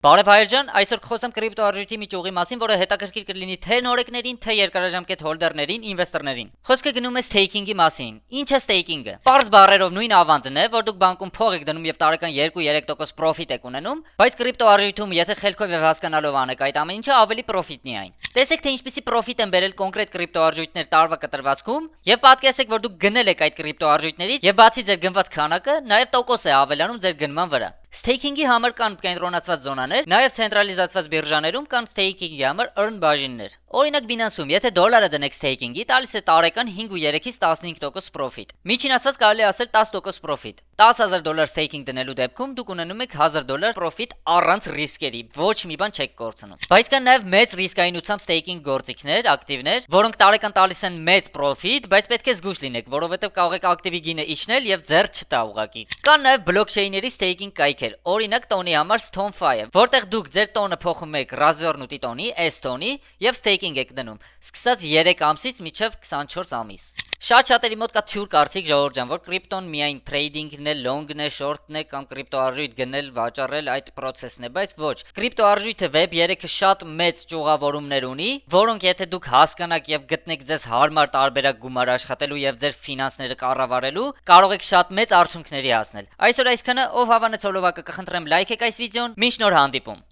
Բարև հայր ջան, այսօր կխոսեմ կրիպտոարժույթի մի ճյուղի մասին, որը հետաքրքիր կլինի թե նորեկներին, թե երկարաժամկետ հոլդերներին, ինվեստորներին։ Խոսքը գնում է staking-ի մասին։ Ինչ է staking-ը։ Պարզ բառերով նույն ավանդն է, որ դուք բանկում փող եք դնում եւ տարեկան 2-3% profit եք ունենում, բայց կրիպտոարժույթում, եթե խելքով եւ հասկանալով անեք այդ ամեն ինչը, ավելի profit-նի այն։ Տեսեք, թե ինչպիսի profit են բերել կոնկրետ կրիպտոարժույթներ տարվա կտրվածքում եւ պատկերացեք, որ դուք գնել եք այդ կրիպտոարժույթներից եւ բացի ձեր գնված քանակը, նաեւ տոկոս է ավելանում ձեր գնման վրա։ Staking-ի համար կան կենտրոնացված զոնաներ, նաև ցենտրալիզացված բիրժաներում կան staking-ի համար earn բաժիններ։ Օրինակ Binance-ում, եթե դոլարը դնեք staking-ի, տալիս է տարեկան 5.3-ից 15% profit։ Միջինացված կարելի ասել 10% profit։ $10,000 staking դնելու դեպքում դուք ունենում եք $1,000 profit առանց ռիսկերի, ոչ մի բան չեք կորցնում։ Բայց կան նաև մեծ ռիսկայնությամբ staking գործիքներ, ակտիվներ, որոնք տարեկան տալիս են մեծ profit, բայց պետք է զգույշ լինեք, որովհետև կարող եք ակտիվի գինը իջնել եւ ձեռ չտա ուղակի։ Կան նաև blockchain-երի staking կայքեր, օրինակ տոնի համար StoneFi-ը, որտեղ դուք ձեր տոնը փոխում եք Razornut-ի տոնի, S-տոնի եւ staking եք դնում, սկսած 3 ամսից մինչեւ 24 ամիս։ Շատ-շատերի մոտ կա թյուր կարծիք, ժողովուրդ ջան, որ կրիպտոն միայն թրեյդինգն է, լոնգն է, շորտն է կամ կրիպտոարժույթ գնել, վաճառել այդ process-ն է, բայց ոչ։ Կրիպտոարժույթը Web3-ը շատ մեծ ճյուղավորումներ ունի, որոնք եթե դուք հասկանաք եւ գտնեք ձեզ հարմար տարբերակ գումար աշխատելու եւ ձեր ֆինանսները կառավարելու, կարող եք շատ մեծ արդյունքների հասնել։ Այսօր այսքանը, ով հավանեց հոլովակը, կխնդրեմ լայքեք այս վիդեոն։ Մինչ նոր հանդիպում։